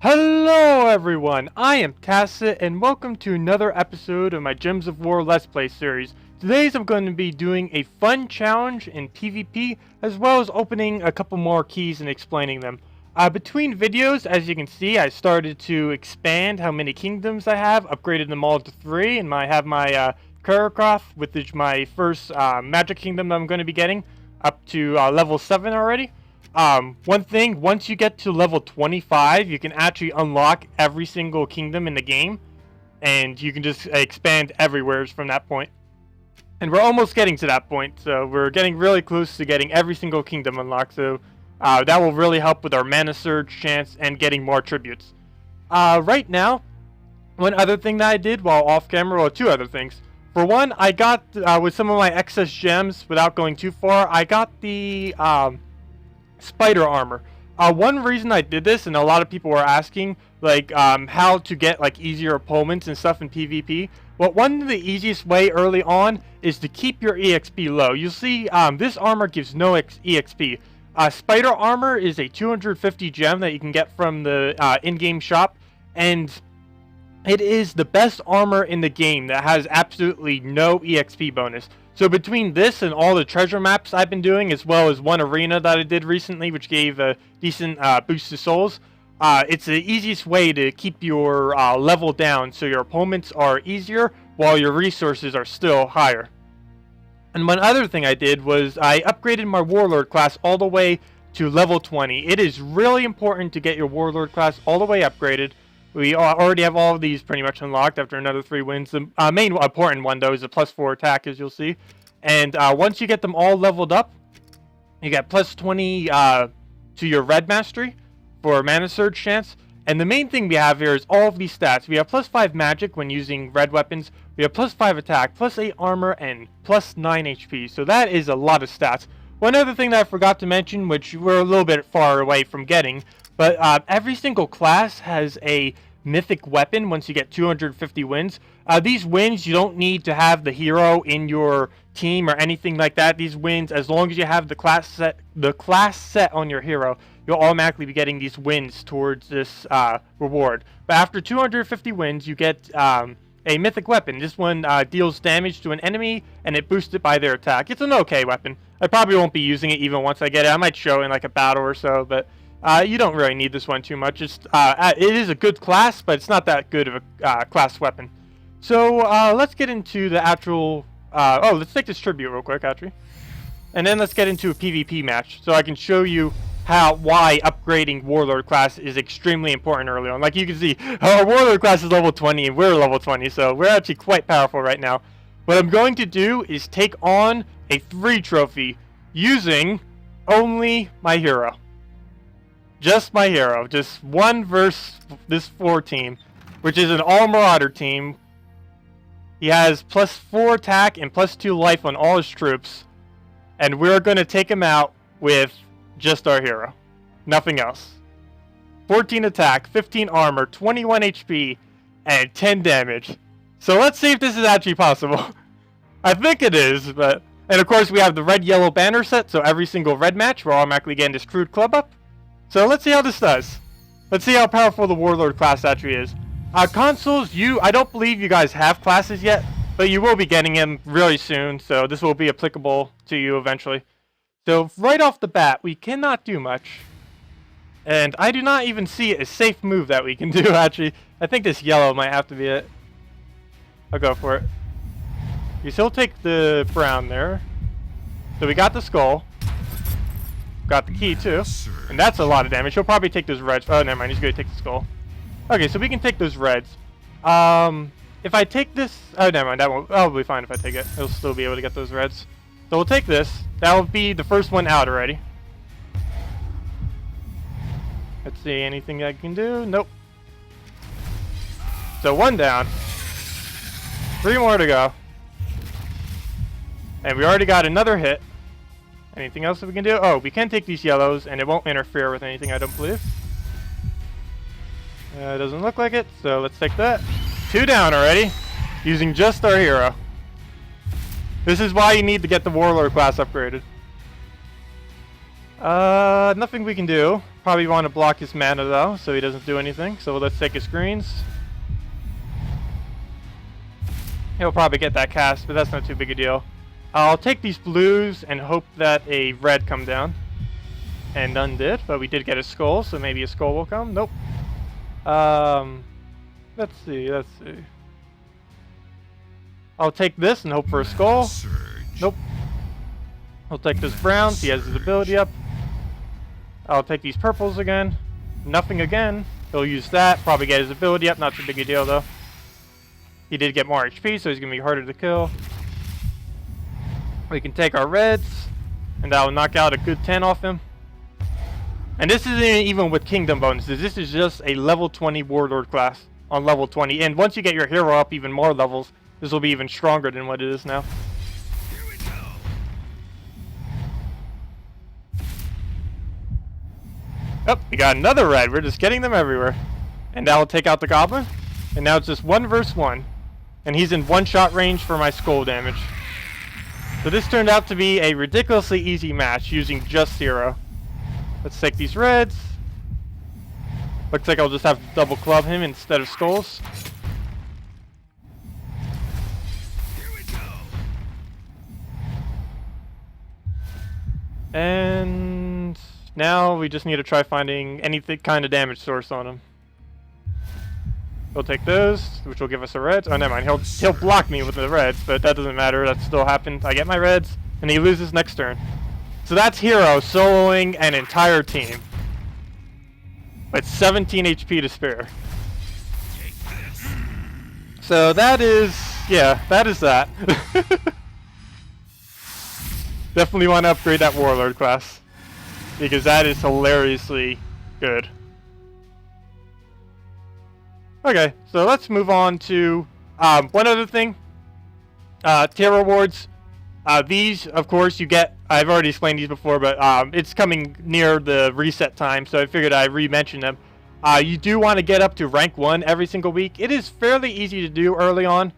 Hello everyone, I am Tacet and welcome to another episode of my Gems of War Let's Play series. Today I'm going to be doing a fun challenge in PvP as well as opening a couple more keys and explaining them. Between videos, as you can see, I started to expand how many kingdoms I have, upgraded them all to 3, and I have my Karakroth, which is my first magic kingdom that I'm going to be getting, up to level 7 already. One thing, once you get to level 25, you can actually unlock every single kingdom in the game, and you can just expand everywhere from that point. And we're almost getting to that point, so we're getting really close to getting every single kingdom unlocked, so that will really help with our mana surge chance and getting more tributes. Right now, one other thing that I did while off camera, well, two other things. For one, I got, with some of my excess gems, without going too far, I got the, spider armor. One reason I did this, and a lot of people were asking, like, how to get, like, easier opponents and stuff in PvP. Well, one of the easiest way early on is to keep your EXP low. You'll see, this armor gives no EXP. Spider armor is a 250 gem that you can get from the in-game shop, and it is the best armor in the game that has absolutely no EXP bonus. So between this and all the treasure maps I've been doing, as well as one arena that I did recently, which gave a decent boost to souls, it's the easiest way to keep your level down so your opponents are easier while your resources are still higher. And one other thing I did was I upgraded my Warlord class all the way to level 20. It is really important to get your Warlord class all the way upgraded. We already have all of these pretty much unlocked after another 3 wins. The main important one, though, is a +4 attack, as you'll see. And once you get them all leveled up, you get +20 to your red mastery for mana surge chance. And the main thing we have here is all of these stats. We have +5 magic when using red weapons. We have +5 attack, +8 armor, and +9 HP. So that is a lot of stats. One other thing that I forgot to mention, which we're a little bit far away from getting, but every single class has a mythic weapon once you get 250 wins. These wins, you don't need to have the hero in your team or anything like that. These wins, as long as you have the class set on your hero, you'll automatically be getting these wins towards this reward. But after 250 wins, you get a mythic weapon. This one deals damage to an enemy, and it boosts it by their attack. It's an okay weapon. I probably won't be using it even once I get it. I might show in like a battle or so, but you don't really need this one too much. It is a good class, but it's not that good of a class weapon. So let's get into the actual... let's take this tribute real quick, actually. And then let's get into a PvP match, so I can show you why upgrading Warlord class is extremely important early on. Like you can see, our Warlord class is level 20, and we're level 20, so we're actually quite powerful right now. What I'm going to do is take on a 3 trophy using only my hero. Just my hero. Just one versus this 4 team, which is an all-marauder team. He has +4 attack and +2 life on all his troops. And we're going to take him out with just our hero. Nothing else. 14 attack, 15 armor, 21 HP, and 10 damage. So let's see if this is actually possible. I think it is, but... And of course we have the red-yellow banner set, so every single red match we're automatically getting this crude club up. So let's see how this does. Let's see how powerful the Warlord class actually is. Consoles, I don't believe you guys have classes yet, but you will be getting them really soon, so this will be applicable to you eventually. So right off the bat, we cannot do much. And I do not even see a safe move that we can do, actually. I think this yellow might have to be it. I'll go for it. You still take the brown there. So we got the skull. Got the key too. And that's a lot of damage. He'll probably take those reds. Oh, never mind. He's going to take the skull. Okay, so we can take those reds. If I take this... Oh, never mind. That won't... Oh, it'll be fine if I take it. He'll still be able to get those reds. So we'll take this. That will be the first one out already. Let's see. Anything I can do? Nope. So 1 down. 3 more to go. And we already got another hit. Anything else that we can do? Oh, we can take these yellows, and it won't interfere with anything, I don't believe. It doesn't look like it, so let's take that. 2 down already, using just our hero. This is why you need to get the Warlord class upgraded. Nothing we can do. Probably want to block his mana though, so he doesn't do anything. So let's take his greens. He'll probably get that cast, but that's not too big a deal. I'll take these blues and hope that a red come down. And none did, but we did get a skull, so maybe a skull will come. Nope. Let's see. I'll take this and hope for a skull. Nope. I'll take this brown, so he has his ability up. I'll take these purples again. Nothing again. He'll use that, probably get his ability up, not too big a deal though. He did get more HP, so he's going to be harder to kill. We can take our reds, and that will knock out a good 10 off him. And this isn't even with kingdom bonuses. This is just a level 20 Warlord class on level 20. And once you get your hero up even more levels, this will be even stronger than what it is now. Here we go. Oh, we got another red. We're just getting them everywhere. And that will take out the goblin. And now it's just 1 versus 1. And he's in one-shot range for my skull damage. So this turned out to be a ridiculously easy match using just 0. Let's take these reds. Looks like I'll just have to double club him instead of skulls. Here we go. And now we just need to try finding any kind of damage source on him. He'll take those, which will give us a red. Oh, never mind. He'll block me with the reds, but that doesn't matter. That still happened. I get my reds, and he loses next turn. So that's Hero soloing an entire team with 17 HP to spare. So that is, yeah, that is that. Definitely want to upgrade that Warlord class because that is hilariously good. Okay, so let's move on to one other thing. Tier rewards. These, of course, you get. I've already explained these before, but it's coming near the reset time, so I figured I'd re-mention them. You do want to get up to rank 1 every single week. It is fairly easy to do early on.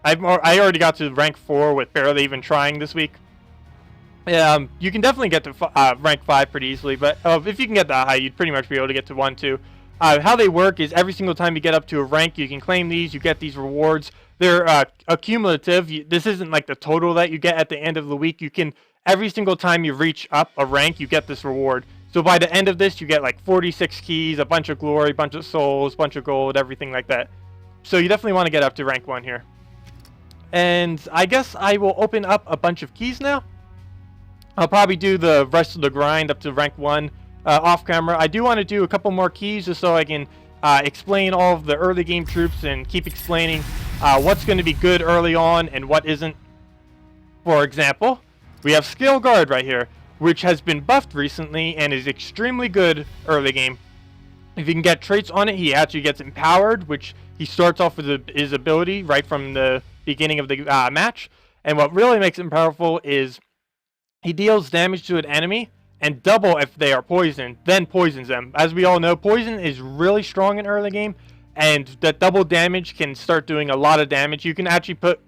I already got to rank 4 with barely even trying this week. You can definitely get to rank 5 pretty easily, but if you can get that high, you'd pretty much be able to get to 1 too. How they work is every single time you get up to a rank, you can claim these, you get these rewards. They're accumulative. This isn't like the total that you get at the end of the week. You can, every single time you reach up a rank, you get this reward. So by the end of this, you get like 46 keys, a bunch of glory, a bunch of souls, a bunch of gold, everything like that. So you definitely want to get up to rank 1 here. And I guess I will open up a bunch of keys now. I'll probably do the rest of the grind up to rank 1 off camera. I do want to do a couple more keys just so I can explain all of the early game troops and keep explaining what's going to be good early on and what isn't. For example, we have Skill Guard right here, which has been buffed recently and is extremely good early game. If you can get traits on it, he actually gets empowered, which he starts off with his ability right from the beginning of the match. And what really makes him powerful is he deals damage to an enemy and double if they are poisoned, then poisons them. As we all know, poison is really strong in early game, and that double damage can start doing a lot of damage. You can actually put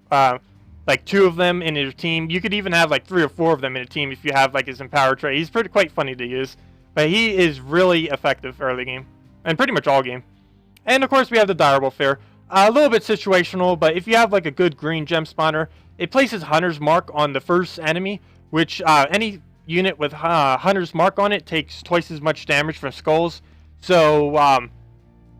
like 2 of them in your team. You could even have like 3 or 4 of them in a team if you have like his empower trait. He's quite funny to use, but he is really effective early game, and pretty much all game. And of course we have the dire wolf here. A little bit situational, but if you have like a good green gem spawner, it places Hunter's Mark on the first enemy, which any unit with Hunter's Mark on it takes twice as much damage from skulls. So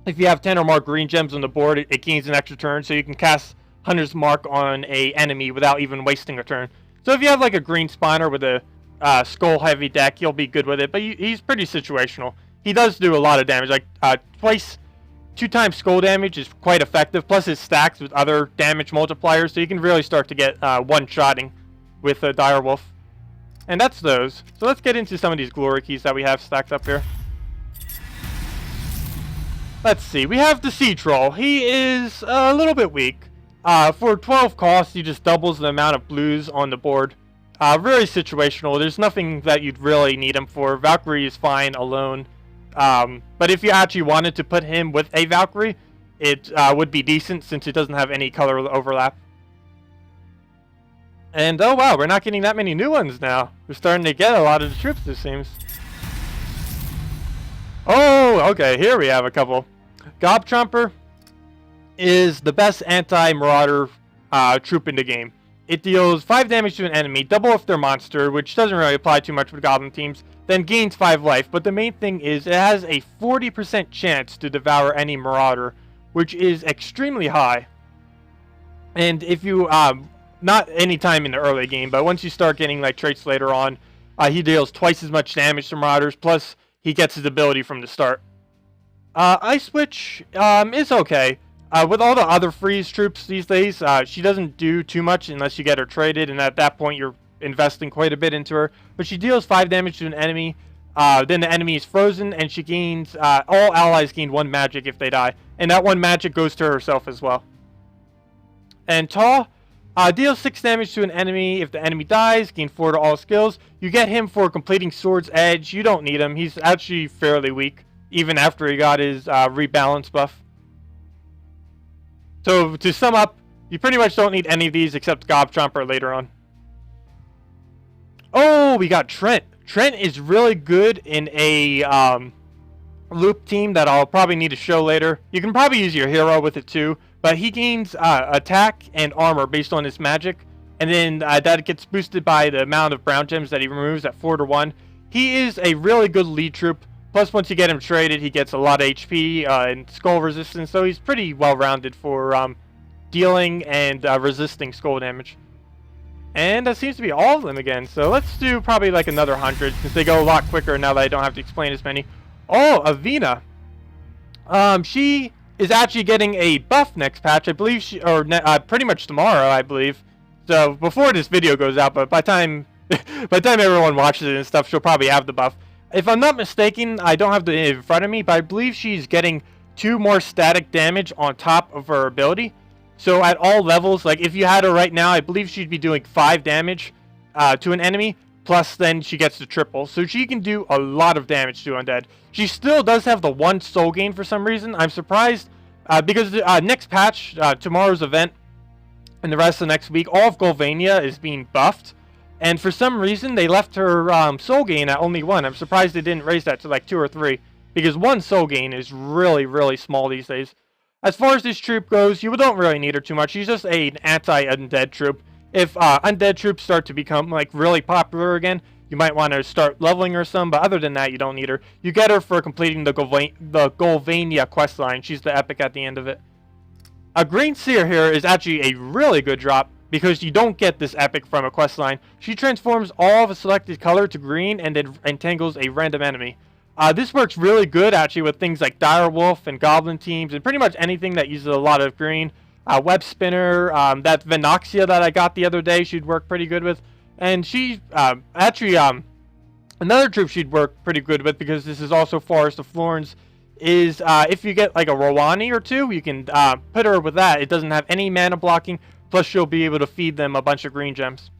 if you have 10 or more green gems on the board, it gains an extra turn, so you can cast Hunter's Mark on a enemy without even wasting a turn. So if you have like a green spawner with a skull heavy deck, you'll be good with it, but he's pretty situational. He does do a lot of damage, like 2 times skull damage is quite effective, plus it stacks with other damage multipliers, so you can really start to get one-shotting with a dire wolf. And that's those. So let's get into some of these glory keys that we have stacked up here. Let's see. We have the Sea Troll. He is a little bit weak. For 12 costs, he just doubles the amount of blues on the board. Very situational. There's nothing that you'd really need him for. Valkyrie is fine alone. But if you actually wanted to put him with a Valkyrie, it would be decent since it doesn't have any color overlap. And oh wow, we're not getting that many new ones now. We're starting to get a lot of the troops, it seems. Oh, okay, here we have a couple. Gob Trumper is the best anti-marauder troop in the game. It deals 5 damage to an enemy, double if they're monster, which doesn't really apply too much with goblin teams, then gains 5 life. But the main thing is it has a 40% chance to devour any marauder, which is extremely high. And if you, not any time in the early game, but once you start getting like traits later on, he deals twice as much damage to marauders, plus he gets his ability from the start. Ice Witch is okay. With all the other freeze troops these days, she doesn't do too much unless you get her traded, and at that point you're investing quite a bit into her. But she deals 5 damage to an enemy, then the enemy is frozen, and she gains, all allies gain 1 magic if they die. And that 1 magic goes to herself as well. And Taw deals 6 damage to an enemy if the enemy dies, gain 4 to all skills. You get him for completing Sword's Edge. You don't need him. He's actually fairly weak, even after he got his rebalance buff. So to sum up, you pretty much don't need any of these except Gob Trumper later on. Oh, we got Trent. Trent is really good in a loop team that I'll probably need to show later. You can probably use your hero with it too, but he gains attack and armor based on his magic, and then that gets boosted by the amount of brown gems that he removes at 4 to 1. He is a really good lead troop. Plus, once you get him traded, he gets a lot of HP and skull resistance, so he's pretty well-rounded for dealing and resisting skull damage. And that seems to be all of them again, so let's do probably like another 100, since they go a lot quicker now that I don't have to explain as many. Oh, Avina. She is actually getting a buff next patch, I believe, pretty much tomorrow, I believe. So, before this video goes out, but by the time everyone watches it and stuff, she'll probably have the buff. If I'm not mistaken, I don't have it in front of me, but I believe she's getting 2 more static damage on top of her ability. So at all levels, like if you had her right now, I believe she'd be doing 5 damage to an enemy, plus then she gets the triple. So she can do a lot of damage to undead. She still does have the 1 soul gain for some reason. I'm surprised, because next patch, tomorrow's event, and the rest of next week, all of Golvania is being buffed. And for some reason, they left her soul gain at only 1. I'm surprised they didn't raise that to like 2 or 3. Because 1 soul gain is really, really small these days. As far as this troop goes, you don't really need her too much. She's just an anti-undead troop. If undead troops start to become like really popular again, you might want to start leveling her some. But other than that, you don't need her. You get her for completing the Golvania questline. She's the epic at the end of it. A Green Seer here is actually a really good drop, because you don't get this epic from a questline. She transforms all of a selected color to green and then entangles a random enemy. This works really good actually with things like Direwolf and Goblin teams and pretty much anything that uses a lot of green. Web Spinner, that Venoxia that I got the other day, she'd work pretty good with. And she, actually, another troop she'd work pretty good with, because this is also Forest of Florins, is if you get like a Rowani or 2, you can put her with that. It doesn't have any mana blocking. Plus, you'll be able to feed them a bunch of green gems.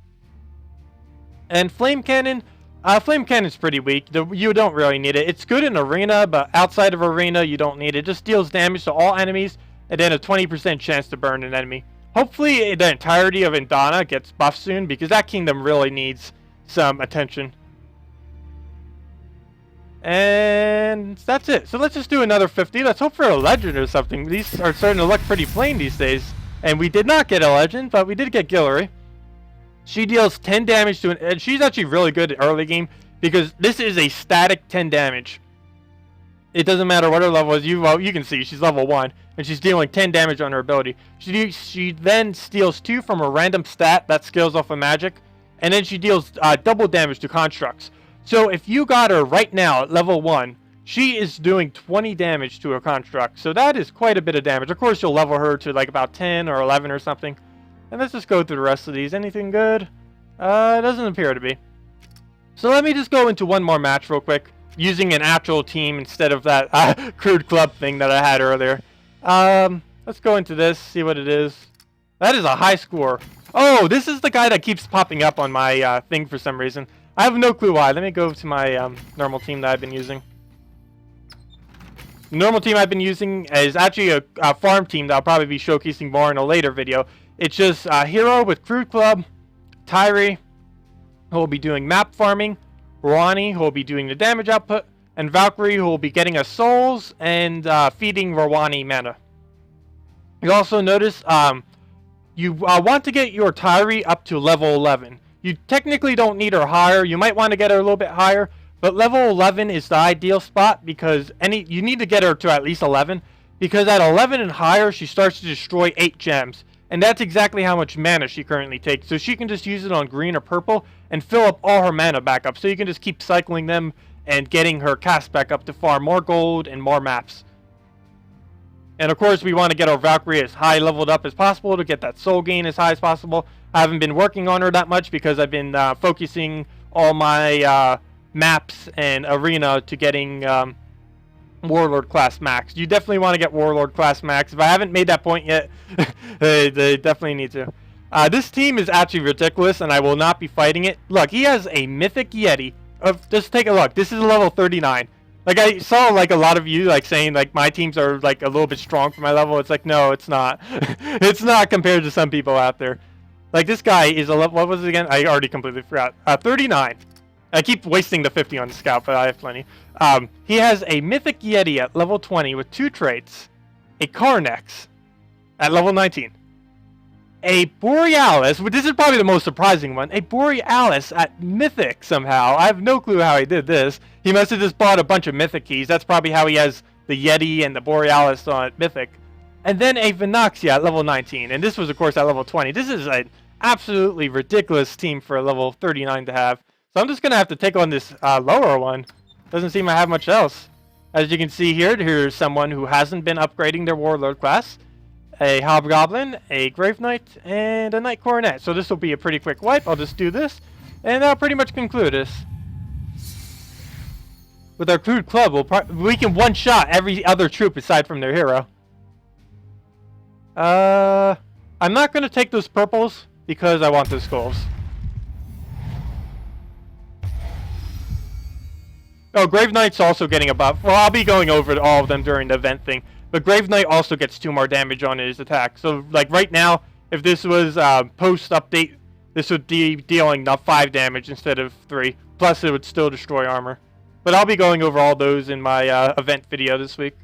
And Flame Cannon. Flame Cannon's pretty weak. You don't really need it. It's good in Arena, but outside of Arena, you don't need it. It just deals damage to all enemies, and then a 20% chance to burn an enemy. Hopefully, the entirety of Indana gets buffed soon, because that kingdom really needs some attention. And that's it. So let's just do another 50. Let's hope for a legend or something. These are starting to look pretty plain these days. And we did not get a legend, but we did get Guillory. She deals 10 damage to an... And she's actually really good at early game, because this is a static 10 damage. It doesn't matter what her level is. You can see she's level 1, and she's dealing 10 damage on her ability. She then steals 2 from a random stat that scales off of magic, and then she deals double damage to constructs. So if you got her right now at level 1, she is doing 20 damage to a construct, so that is quite a bit of damage. Of course, you'll level her to like about 10 or 11 or something. And let's just go through the rest of these. Anything good? It doesn't appear to be. So let me just go into one more match real quick, using an actual team instead of that crude club thing that I had earlier. Let's go into this, see what it is. That is a high score. Oh, this is the guy that keeps popping up on my thing for some reason. I have no clue why. Let me go to my normal team that I've been using. The normal team I've been using is actually a farm team that I'll probably be showcasing more in a later video. It's just Hero with Crude Club, Tyree, who will be doing map farming, Ronnie, who will be doing the damage output, and Valkyrie, who will be getting us souls and feeding Rawani mana. You also notice you want to get your Tairi up to level 11. You technically don't need her higher. You might want to get her a little bit higher, but level 11 is the ideal spot because you need to get her to at least 11, because at 11 and higher, she starts to destroy 8 gems. And that's exactly how much mana she currently takes. So she can just use it on green or purple and fill up all her mana back up. So you can just keep cycling them and getting her cast back up to farm more gold and more maps. And of course, we want to get our Valkyrie as high leveled up as possible to get that soul gain as high as possible. I haven't been working on her that much because I've been focusing all my maps and arena to getting Warlord class max. You definitely want to get Warlord class max. If I haven't made that point yet, they definitely need to. This team is actually ridiculous, and I will not be fighting it. Look, he has a Mythic Yeti. Just take a look. This is level 39. Like, I saw, like, a lot of you, like, saying, like, my teams are, like, a little bit strong for my level. It's like, no, it's not. It's not compared to some people out there. Like, this guy is a level, what was it again? I already completely forgot. 39. I keep wasting the 50 on the scout, but I have plenty. He has a Mythic Yeti at level 20 with 2 traits. A Carnex at level 19. A Borealis, this is probably the most surprising one. A Borealis at Mythic somehow. I have no clue how he did this. He must have just bought a bunch of Mythic keys. That's probably how he has the Yeti and the Borealis on Mythic. And then a Vinoxia at level 19. And this was, of course, at level 20. This is an absolutely ridiculous team for a level 39 to have. So I'm just going to have to take on this lower one. Doesn't seem I have much else. As you can see here, here's someone who hasn't been upgrading their Warlord class. A Hobgoblin, a Grave Knight, and a Knight Coronet. So this will be a pretty quick wipe. I'll just do this, and that'll pretty much conclude this. With our crude club, we can one-shot every other troop aside from their hero. I'm not going to take those purples because I want those skulls. Oh, Grave Knight's also getting a buff. Well, I'll be going over all of them during the event thing. But Grave Knight also gets 2 more damage on his attack. So, like, right now, if this was post-update, this would be dealing 5 damage instead of 3. Plus, it would still destroy armor. But I'll be going over all those in my event video this week.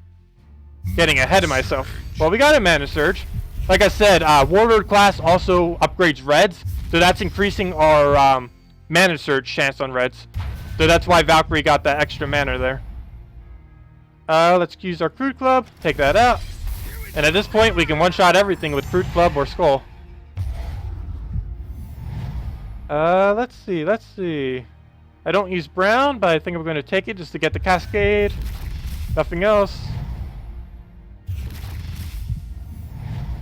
Getting ahead of myself. Well, we got a Mana Surge. Like I said, Warlord class also upgrades Reds. So that's increasing our Mana Surge chance on Reds. So that's why Valkyrie got that extra mana there. Let's use our Crude Club, take that out. And at this point, we can one-shot everything with Crude Club or Skull. Let's see. I don't use Brown, but I think I'm going to take it just to get the Cascade. Nothing else.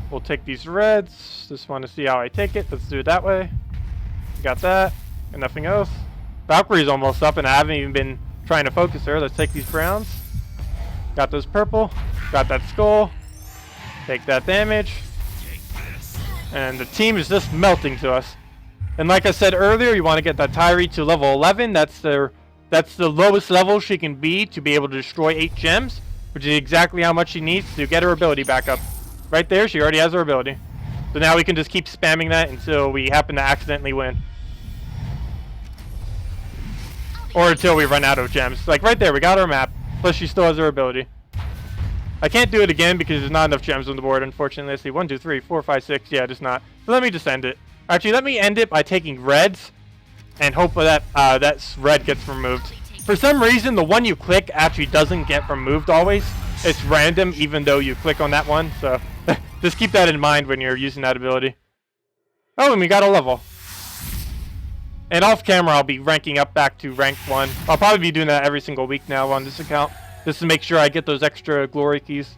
We'll take these Reds. Just want to see how I take it. Let's do it that way. Got that. And nothing else. Valkyrie's almost up, and I haven't even been trying to focus her. Let's take these Browns. Got those purple. Got that skull. Take that damage. And the team is just melting to us. And like I said earlier, you want to get that Tairi to level 11. That's the lowest level she can be to be able to destroy 8 gems, which is exactly how much she needs to get her ability back up. Right there, she already has her ability. So now we can just keep spamming that until we happen to accidentally win. Or until we run out of gems. Like right there, we got our map. Plus she still has her ability. I can't do it again because there's not enough gems on the board, unfortunately. Let's see, 1, 2, 3, 4, 5, 6. Yeah, just not. So let me just end it. Actually, let me end it by taking Reds and hope that that red gets removed. For some reason, the one you click actually doesn't get removed always. It's random even though you click on that one. So just keep that in mind when you're using that ability. Oh, and we got a level. And off camera, I'll be ranking up back to rank 1. I'll probably be doing that every single week now on this account, just to make sure I get those extra glory keys.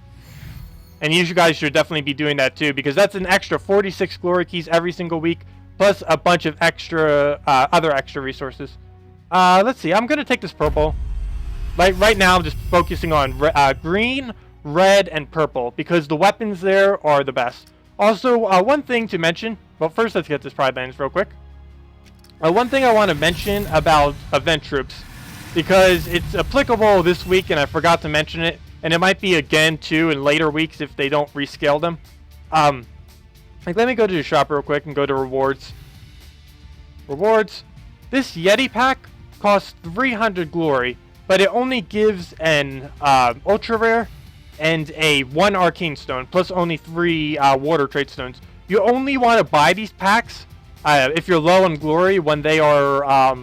And you guys should definitely be doing that too, because that's an extra 46 glory keys every single week, plus a bunch of extra, other extra resources. Let's see, I'm going to take this purple. Like right now, I'm just focusing on green, red, and purple, because the weapons there are the best. Also, one thing to mention, well first let's get this Pride Lands real quick. One thing I want to mention about event troops, because it's applicable this week and I forgot to mention it, and it might be again too in later weeks if they don't rescale them. Like let me go to the shop real quick and go to rewards. Rewards. This Yeti pack costs 300 glory, but it only gives an ultra rare and a 1 arcane stone, plus only 3 water trait stones. You only want to buy these packs if you're low on glory when they are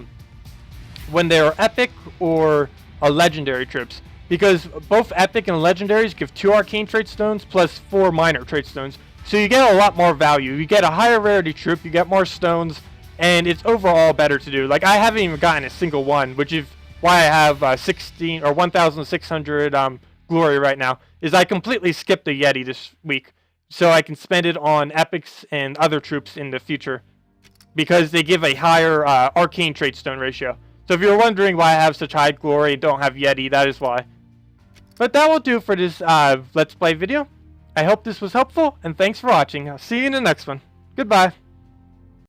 epic or legendary trips, because both epic and legendaries give 2 arcane trait stones plus 4 minor trait stones. So you get a lot more value. You get a higher rarity troop, you get more stones, and it's overall better to do. Like, I haven't even gotten a single one, which is why I have 16 or 1,600 glory right now. Is I completely skipped the Yeti this week, so I can spend it on epics and other troops in the future, because they give a higher arcane trait stone ratio. So if you're wondering why I have such high glory and don't have Yeti, that is why. But that will do for this Let's Play video. I hope this was helpful, and thanks for watching. I'll see you in the next one. Goodbye.